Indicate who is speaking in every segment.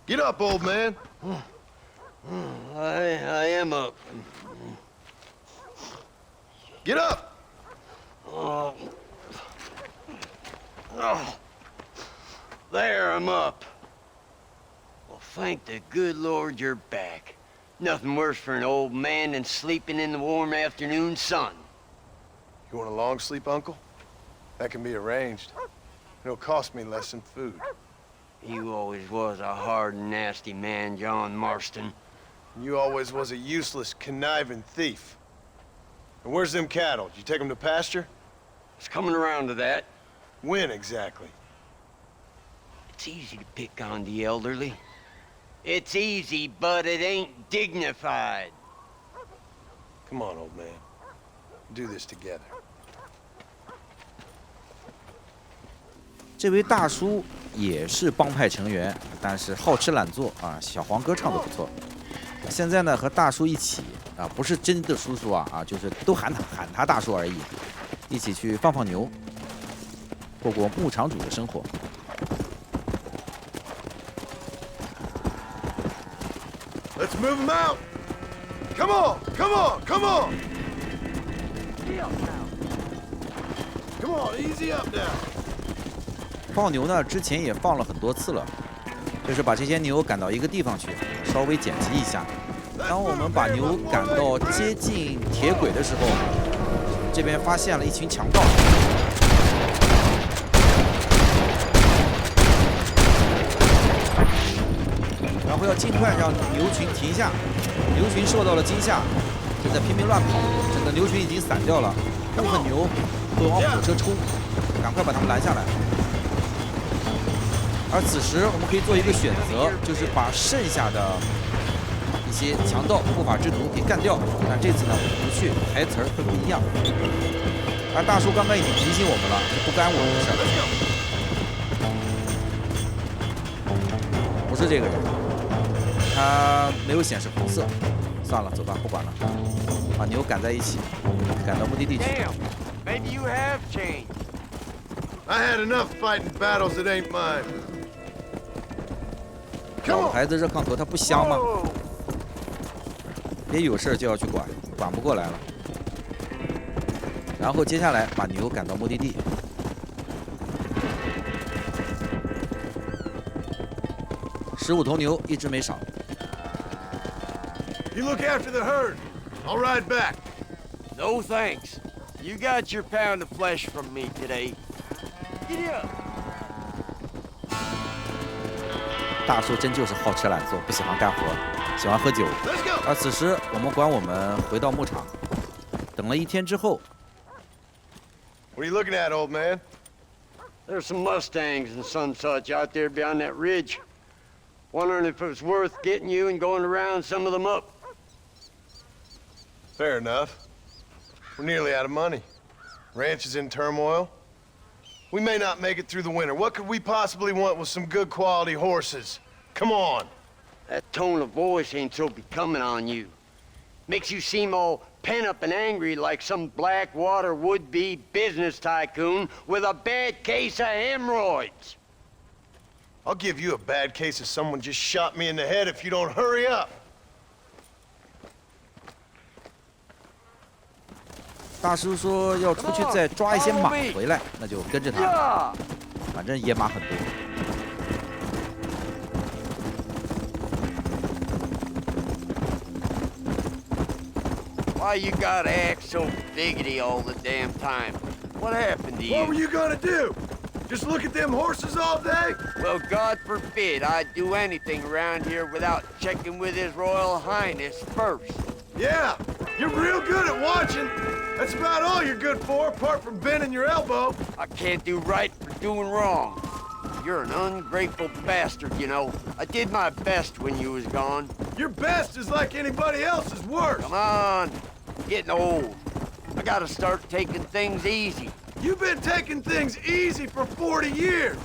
Speaker 1: Get up, old man.
Speaker 2: I am up.
Speaker 1: Get up.
Speaker 2: Oh. There, I'm up. Well, thank the good Lord you're back. Nothing worse for an old man than sleeping in the warm afternoon sun.
Speaker 1: You want a long sleep, Uncle? That can be arranged. It'll cost me less than food.
Speaker 2: You always was a hard and nasty man, John Marston.
Speaker 1: You always was a useless, conniving thief. And where's them cattle? Did you take them to pasture?
Speaker 2: It's coming around to that.
Speaker 1: When exactly?
Speaker 2: It's easy to pick on the elderly. It's easy, but it ain't dignified.
Speaker 1: Come on, old man. Do this together.
Speaker 3: 这位大叔也是帮派成员，但是好吃懒做啊。小黄歌唱得不错。现在呢，和大叔一起啊，不是真的叔叔啊，就是都喊他大叔而已，一起去放牛，过过牧场主的生活。
Speaker 1: Let's move them out. Come on, come on, come on. Come on, easy up now.
Speaker 3: 放牛呢，之前也放了很多次了，就是把这些牛赶到一个地方去，稍微剪辑一下。当我们把牛赶到接近铁轨的时候，这边发现了一群强盗。然后要尽快让牛群停下，牛群受到了惊吓，正在拼命乱跑，整个牛群已经散掉了，部分牛会往火车冲，赶快把他们拦下来。而此时我们可以做一个选择，就是把剩下的一些强盗、不法之徒给干掉。但这次呢，我们不去，台词会不一样。而大叔刚刚已经提醒我们了，这不干我们的事儿。不是这个人，他没有显示红色。算了，走吧，不管了，把牛赶在一起，赶到目的地去。
Speaker 2: Maybe you have changed.
Speaker 1: I had enough fighting battles that ain't mine.
Speaker 3: 老牌子热炕头，它不香吗？别有事就要去管，管不过来了。然后接下来把牛赶到目的地。15头牛，一只没少。
Speaker 1: You look after the herd. I'll ride back.
Speaker 2: No thanks. You got your pound of flesh from me today. Giddy up.
Speaker 3: 大叔真就是好吃懒做，不喜欢干活，喜欢喝酒。而此时，我们管我们回到牧场，等了一天之后。
Speaker 1: What are you looking at, old man?
Speaker 2: There's some Mustangs and some such out there beyond that ridge. Wondering if it was worth getting you and going to round some of them up.
Speaker 1: Fair enough. We're nearly out of money. Ranch is in turmoil. We may not make it through the winter. What could we possibly want with some good quality horses? Come on.
Speaker 2: That tone of voice ain't so becoming on you. Makes you seem all pent up and angry like some Blackwater would-be business tycoon with a bad case of hemorrhoids.
Speaker 1: I'll give you a bad case of someone just shot me in the head if you don't hurry up.
Speaker 3: 大叔说要出去再抓一些马回来，那就跟着他，反正野马很多。
Speaker 2: Why you gotta act so biggity all the damn time? What happened to you?
Speaker 1: What were you gonna do? Just look at them horses all day?
Speaker 2: Well, God forbid I'd do anything around here without checking with His Royal Highness first.
Speaker 1: Yeah, you're real good at watching. That's about all you're good for, apart from bending your elbow.
Speaker 2: I can't do right for doing wrong. You're an ungrateful bastard, you know. I did my best when you was gone.
Speaker 1: Your best is like anybody else's worst.
Speaker 2: Come on, getting old. I gotta start taking things easy.
Speaker 1: You've been taking things easy for 40 years.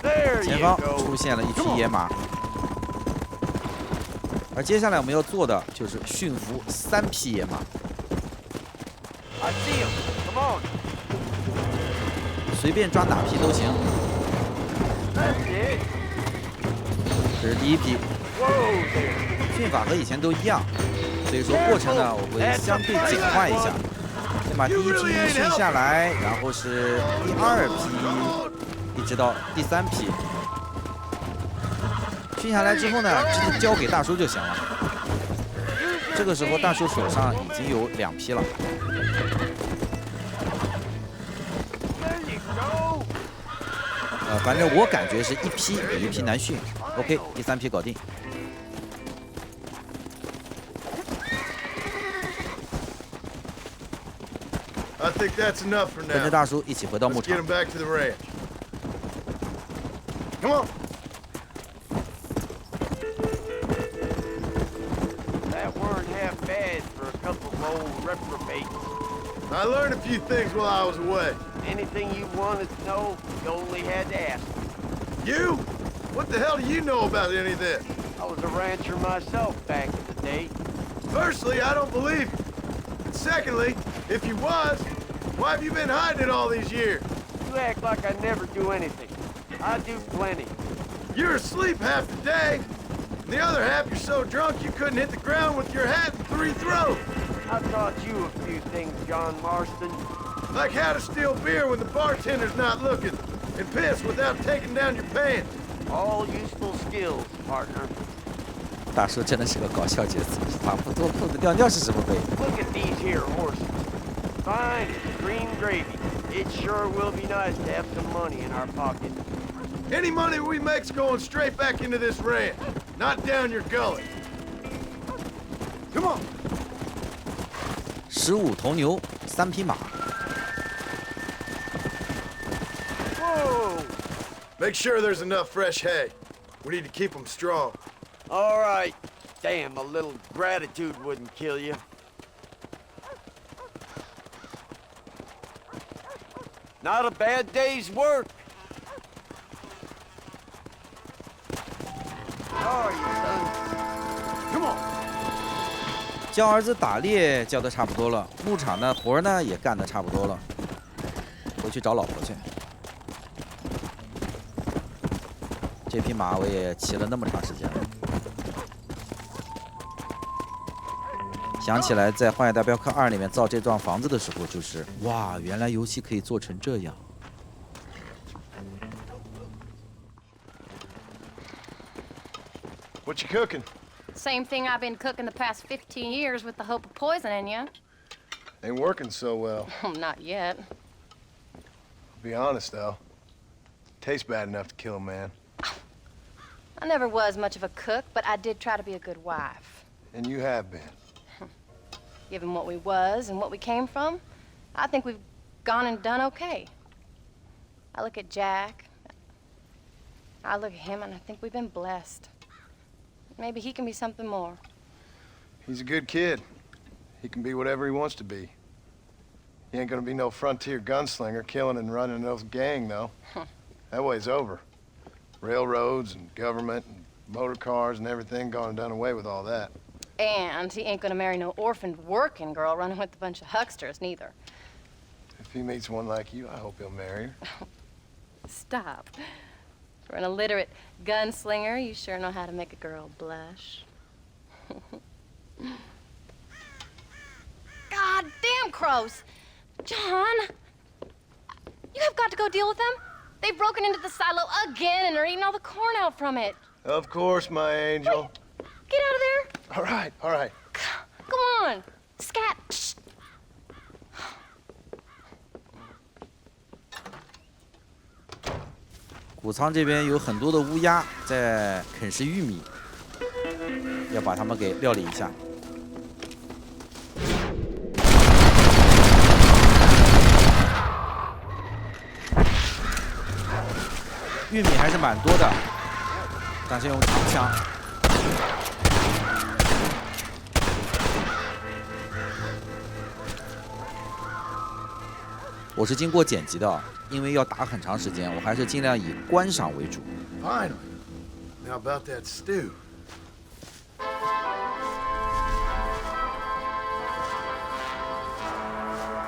Speaker 2: There
Speaker 3: 前
Speaker 2: you
Speaker 3: 方
Speaker 2: go.
Speaker 3: 出现了一匹野马，而接下来我们要做的就是驯服3匹野马。
Speaker 2: I see him. Come on.
Speaker 3: 随便抓哪匹都行。
Speaker 2: That's it.
Speaker 3: 这是第一批，
Speaker 2: Whoa there.
Speaker 3: 训法和以前都一样，所以说过程呢我会相对简化一下。先把第一批训下来，然后是第二批，一直到第三批。训下来之后呢，直接交给大叔就行了。这个时候大叔手上已经有2批了。 反正我感觉是一批比一批难训。OK， 第3批搞定。
Speaker 1: I think that's enough for
Speaker 3: 跟着
Speaker 1: now.
Speaker 3: 大叔一起回到牧
Speaker 1: Let's get
Speaker 3: 场
Speaker 1: him。back to the ranch. Come on.
Speaker 2: That weren't half bad for a couple of old reprobates.
Speaker 1: I learned a few things while I was away.
Speaker 2: Anything you wanted to know, you only had to ask.
Speaker 1: You? What the hell do you know about any of this?
Speaker 2: I was a rancher myself back in the day.
Speaker 1: Firstly, I don't believe you. And secondly, if you was, why have you been hiding it all these years?
Speaker 2: You act like I never do anything. I do plenty.
Speaker 1: You're asleep half the day, and the other half you're so drunk you couldn't hit the ground with your hat in 3 throws.
Speaker 2: I taught you a few things, John Marston.
Speaker 1: Like how to steal beer when the bartender's not looking, and piss without taking down your pants.
Speaker 2: All useful skills, partner.
Speaker 3: 大叔真的是个搞笑角色，把不脱裤子尿尿是什么鬼？
Speaker 2: Look at these here horses. Fine as green gravy. It sure will be nice to have some money in our pocket.
Speaker 1: Any money we make's going straight back into this ranch, not down your gullet. Come on.
Speaker 3: 15头牛，3匹马。
Speaker 2: Whoa!
Speaker 1: Make sure there's enough fresh hay. We need to keep them strong.
Speaker 2: All right. Damn, a little gratitude wouldn't kill you. Not a bad day's work. How are you, son?
Speaker 1: Come on.
Speaker 3: 教儿子打猎教的差不多了，牧场呢活呢也干的差不多了，回去找老婆去。这匹马我也骑了那么长时间了。想起来在《荒野大镖客2》里面造这幢房子的时候，就是哇，原来游戏可以做成这样。
Speaker 1: What you cooking?
Speaker 4: Same thing I've been cooking the past 15 years with the hope of poisoning you.
Speaker 1: Ain't working so well.
Speaker 4: Not yet.
Speaker 1: I'll be honest, though. Tastes bad enough to kill a man.
Speaker 4: I never was much of a cook, but I did try to be a good wife.
Speaker 1: And you have been.
Speaker 4: Given what we was and what we came from, I think we've gone and done okay. I look at Jack. I look at him, and I think we've been blessed. Maybe he can be something more.
Speaker 1: He's a good kid. He can be whatever he wants to be. He ain't gonna be no frontier gunslinger killing and running no gang, though. That way's over. Railroads and government and motor cars and everything gone and done away with all that.
Speaker 4: And he ain't gonna marry no orphaned working girl running with a bunch of hucksters, neither.
Speaker 1: If he meets one like you, I hope he'll marry her.
Speaker 4: Stop. For an illiterate gunslinger, you sure know how to make a girl blush. God damn crows! John! You have got to go deal with them. They've broken into the silo again and are eating all the corn out from it.
Speaker 1: Of course, my angel.
Speaker 4: Get out of there.
Speaker 1: All right, all right.
Speaker 4: Go on. Scat. Shh.
Speaker 3: 谷仓这边有很多的乌鸦在啃食玉米，要把它们给料理一下。玉米还是蛮多的，但是用长枪。我是经过剪辑的，因为要打很长时间，我还是尽量以观赏为主。
Speaker 1: Finally. Now about that stew.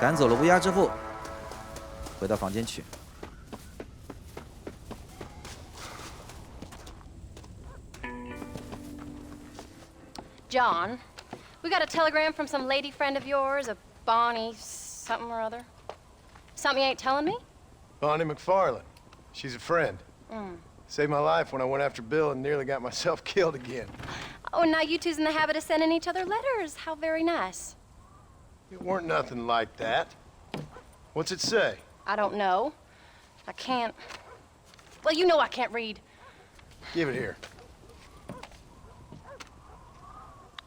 Speaker 3: 赶走了乌鸦之后，回到房间去。
Speaker 4: John, we got a telegram from some lady friend of yours, a Bonnie something or other. Something you ain't telling me?
Speaker 1: Bonnie McFarland. She's a friend. Saved my life when I went after Bill and nearly got myself killed again.
Speaker 4: Oh, and now you two's in the habit of sending each other letters. How very nice.
Speaker 1: It weren't nothing like that. What's it say?
Speaker 4: I don't know. I can't... Well, you know I can't read.
Speaker 1: Give it here.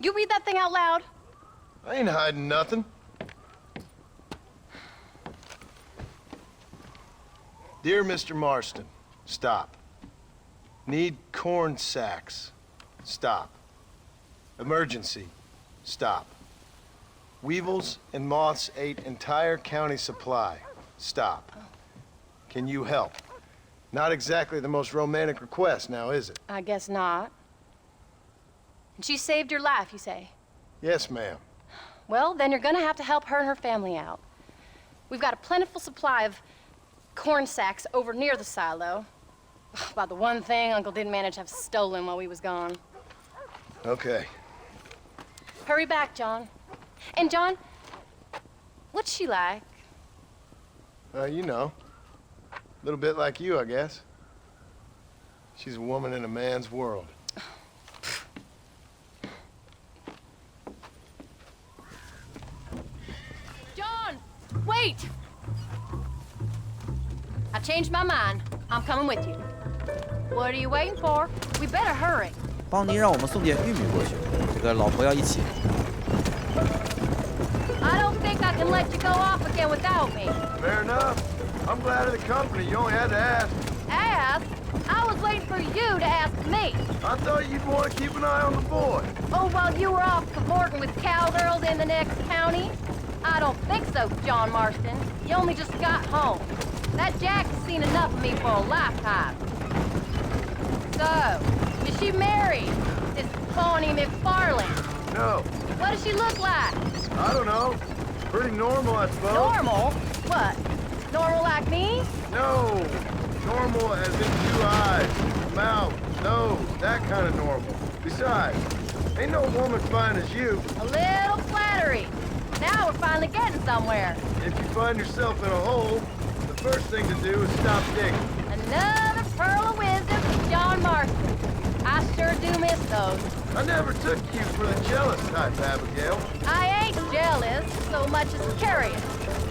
Speaker 4: You read that thing out loud?
Speaker 1: I ain't hiding nothing. Dear Mr. Marston, stop. Need corn sacks. Stop. Emergency. Stop. Weevils and moths ate entire county supply. Stop. Can you help? Not exactly the most romantic request now, is it?
Speaker 4: I guess not. And she saved your life, you say?
Speaker 1: Yes, ma'am.
Speaker 4: Well, then you're gonna have to help her and her family out. We've got a plentiful supply of corn sacks over near the silo. About the one thing Uncle didn't manage to have stolen while we was gone.
Speaker 1: Okay.
Speaker 4: Hurry back, John. And John, what's she like?
Speaker 1: You know. A little bit like you, I guess. She's a woman in a man's world.
Speaker 4: John, wait! I changed my mind. I'm coming with you. What are you waiting for? We better hurry.
Speaker 3: 邦尼让我们送点玉米过去，这个老婆要一起。
Speaker 4: I don't think I can let you go off again without me.
Speaker 1: Fair enough. I'm glad of the company. You only had to ask.
Speaker 4: Ask? I was waiting for you to ask me.
Speaker 1: I thought you'd want to keep an eye on the boy.
Speaker 4: Oh, while you were off cavorting with cowgirls in the next county? I don't think so, John Marston. You only just got home. That Jack has seen enough of me for a lifetime. So, is she married? This Bonnie McFarland?
Speaker 1: No.
Speaker 4: What does she look like?
Speaker 1: I don't know. Pretty normal, I suppose.
Speaker 4: Normal? What? Normal like me?
Speaker 1: No. Normal as in 2 eyes, mouth, nose, that kind of normal. Besides, ain't no woman fine as you.
Speaker 4: A little flattery. Now we're finally getting somewhere.
Speaker 1: If you find yourself in a hole, the first thing to do is stop digging.
Speaker 4: Another pearl of wisdom from John Marston. I sure do miss those.
Speaker 1: I never took you for the jealous type, Abigail.
Speaker 4: I ain't jealous so much as curious.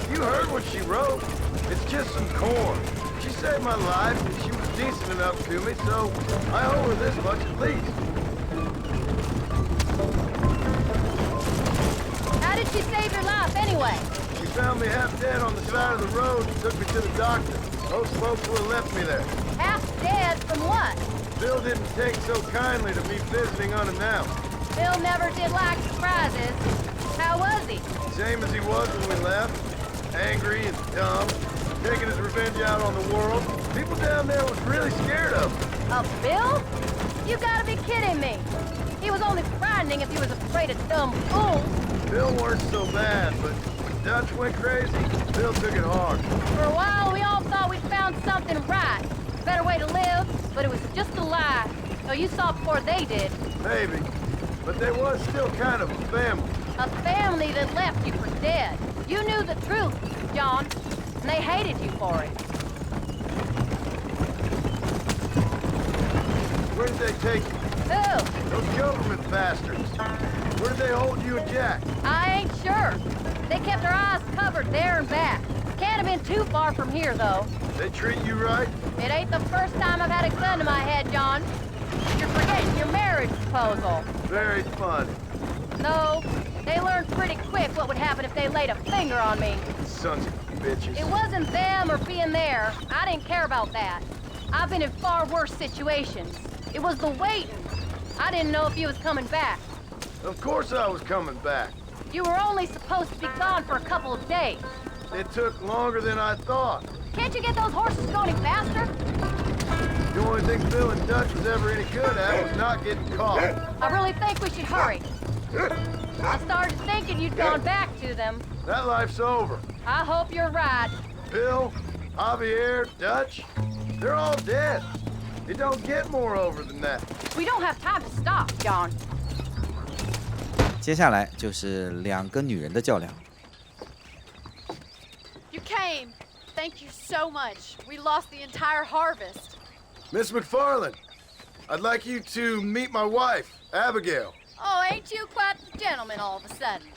Speaker 1: You heard what she wrote. It's just some corn. She saved my life, and she was decent enough to me, so I owe her this much at least.
Speaker 4: How did she save your life anyway?
Speaker 1: She found me half dead on the side of the road and took me to the doctor. Most folks would have left me there.
Speaker 4: Half dead from what?
Speaker 1: Bill didn't take so kindly to me visiting unannounced.
Speaker 4: Bill never did like surprises. How was he?
Speaker 1: Same as he was when we left. Angry and dumb. Taking his revenge out on the world. People down there was really scared of him.
Speaker 4: Of Bill? You gotta be kidding me. He was only frightening if he was afraid of dumb fools.
Speaker 1: Bill weren't so bad, but when Dutch went crazy, Bill took it hard.
Speaker 4: For a while, we all thought we'd found something right. A better way to live, but it was just a lie. So you saw before they did.
Speaker 1: Maybe. But they was still kind of a family.
Speaker 4: A family that left you for dead. You knew the truth, John, and they hated you for it.
Speaker 1: Where did they take you?
Speaker 4: Who?
Speaker 1: Those government bastards. Where did they hold you and Jack?
Speaker 4: I ain't sure. They kept their eyes covered there and back. Can't have been too far from here, though.
Speaker 1: They treat you right?
Speaker 4: It ain't the first time I've had a gun to my head, John. You're forgetting your marriage proposal.
Speaker 1: Very funny.
Speaker 4: No, they learned pretty quick what would happen if they laid a finger on me.
Speaker 1: Sons of bitches.
Speaker 4: It wasn't them or being there. I didn't care about that. I've been in far worse situations. It was the waiting. I didn't know if you was coming back.
Speaker 1: Of course I was coming back.
Speaker 4: You were only supposed to be gone for a couple of days.
Speaker 1: It took longer than I thought.
Speaker 4: Can't you get those horses going any faster?
Speaker 1: The only thing Bill and Dutch was ever any good at was not getting caught.
Speaker 4: I really think we should hurry. I started thinking you'd gone back to them.
Speaker 1: That life's over.
Speaker 4: I hope you're right.
Speaker 1: Bill, Javier, Dutch, they're all dead. It don't get more over than that.
Speaker 4: We don't have time to stop, John.
Speaker 3: 接下来就是2个女人的较量。
Speaker 5: You came. Thank you so much. We lost the entire harvest.
Speaker 1: Miss McFarland, I'd like you to meet my wife, Abigail.
Speaker 5: Oh, ain't you quite the gentleman all of a sudden?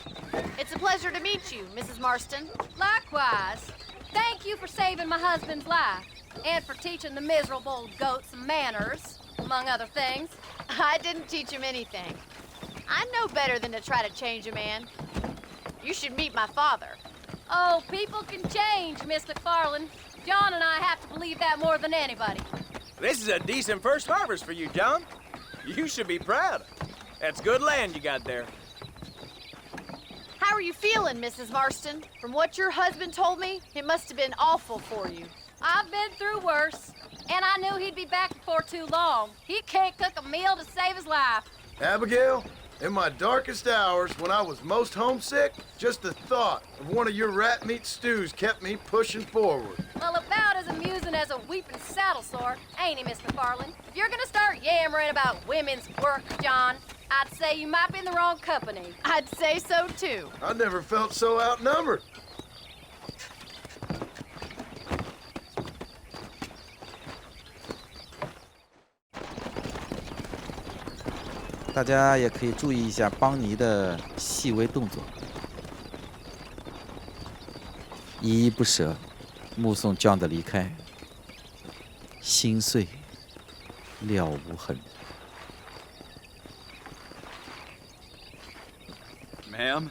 Speaker 5: It's a pleasure to meet you, Mrs. Marston.
Speaker 4: Likewise. Thank you for saving my husband's life and for teaching the miserable goat some manners, among other things.
Speaker 5: I didn't teach him anything. I know better than to try to change a man. You should meet my father.
Speaker 4: Oh, people can change, Miss McFarland. John and I have to believe that more than anybody.
Speaker 6: This is a decent first harvest for you, John. You should be proud. That's good land you got there.
Speaker 5: How are you feeling, Mrs. Marston? From what your husband told me, it must have been awful for you.
Speaker 4: I've been through worse, and I knew he'd be back before too long. He can't cook a meal to save his life.
Speaker 1: Abigail, in my darkest hours, when I was most homesick, just the thought of one of your rat meat stews kept me pushing forward.
Speaker 4: Well, about as amusing as a weeping saddle sore, ain't he, Miss McFarland? If you're gonna start yammering about women's work, John, I'd say you might be in the wrong company.
Speaker 5: I'd say so, too.
Speaker 1: I never felt so outnumbered.
Speaker 3: 大家也可以注意一下邦尼的细微动作，依依不舍，目送 John 的离开，心碎了无痕。
Speaker 6: Ma'am?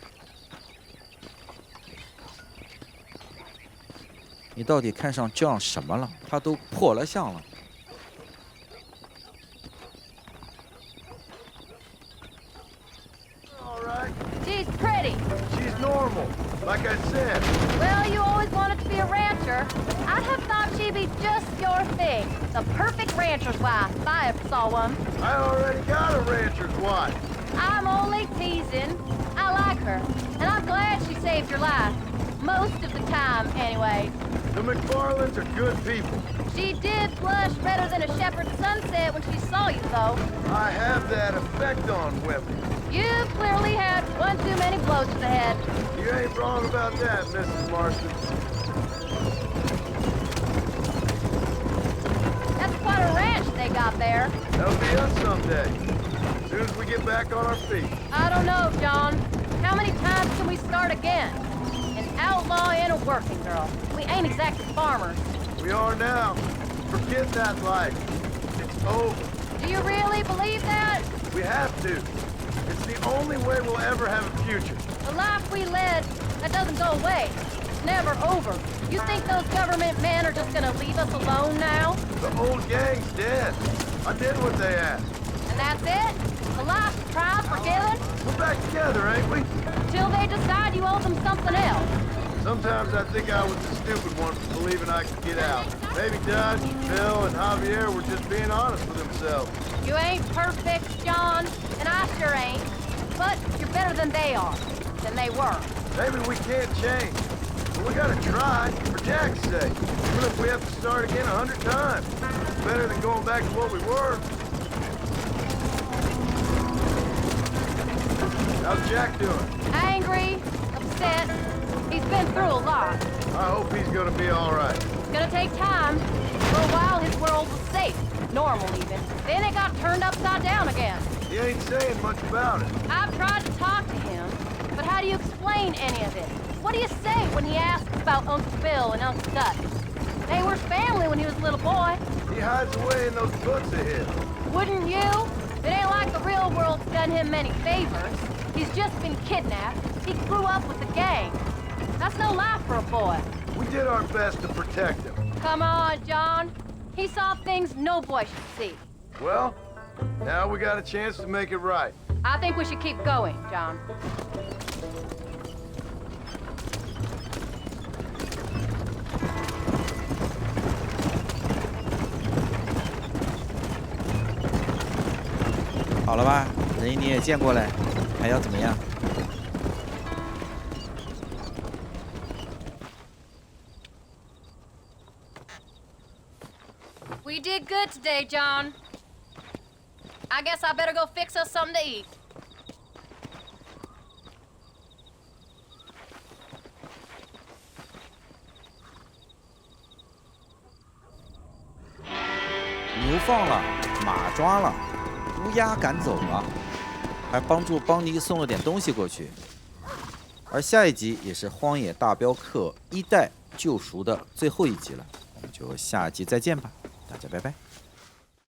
Speaker 3: 你到底看上 John 什么了？他都破了相了。
Speaker 4: She's pretty.
Speaker 1: She's normal, like I said.
Speaker 4: Well, you always wanted to be a rancher. I'd have thought she'd be just your thing. The perfect rancher's wife, if I ever saw one.
Speaker 1: I already got a rancher's wife.
Speaker 4: I'm only teasing. I like her, and I'm glad she saved your life. Most of the time, anyway.
Speaker 1: The McFarlands are good people.
Speaker 4: She did blush redder than a shepherd's sunset when she saw you, though.
Speaker 1: I have that effect on women.
Speaker 4: You've clearly had one too many blows to the head.
Speaker 1: You ain't wrong about that, Mrs. Marston.
Speaker 4: That's quite a ranch they got there.
Speaker 1: That'll be us someday. As soon as we get back on our feet.
Speaker 4: I don't know, John. How many times can we start again? An outlaw and a working girl. We ain't exactly farmers.
Speaker 1: We are now. Forget that life. It's over.
Speaker 4: Do you really believe that?
Speaker 1: We have to. It's the only way we'll ever have a future.
Speaker 4: The life we led, that doesn't go away. It's never over. You think those government men are just gonna leave us alone now?
Speaker 1: The old gang's dead. I did what they asked.
Speaker 4: And that's it? The life's prize for killing?
Speaker 1: We're back together, ain't we?
Speaker 4: Till they decide you owe them something else.
Speaker 1: Sometimes I think I was the stupid one for believing I could get out. Maybe Dutch, Bill, and Javier were just being honest with themselves.
Speaker 4: You ain't perfect, John, and I sure ain't. But you're better than they are, than they were.
Speaker 1: Maybe we can't change. But we gotta try, for Jack's sake. Even if we have to start again 100 times. It's better than going back to what we were. How's Jack doing?
Speaker 4: Angry, upset. He's been through a lot.
Speaker 1: I hope he's gonna be all right.
Speaker 4: It's gonna take time. For a while, his world was safe. Normal, even. Then it got turned upside down again.
Speaker 1: He ain't saying much about it.
Speaker 4: I've tried to talk to him, but how do you explain any of it? What do you say when he asks about Uncle Bill and Uncle Dutch? They were family when he was a little boy.
Speaker 1: He hides away in those books of his.
Speaker 4: Wouldn't you? It ain't like the real world's done him many favors. He's just been kidnapped. He grew up with the gang. That's no life for a boy.
Speaker 1: We did our best to protect him.
Speaker 4: Come on, John. He saw things no boy should see.
Speaker 1: Well, now we got a chance to make it right.
Speaker 4: I think we should keep going, John.
Speaker 3: 好了吧，人你也见过了，还要怎么样？
Speaker 4: We did good today, John. I guess I better go fix us something to eat.
Speaker 3: 放了，马抓了，乌鸦赶走了，还帮助邦尼送了点东西过去。而下一集也是《荒野大镖客：一代救赎》的最后一集了，我们就下集再见吧，大家拜拜。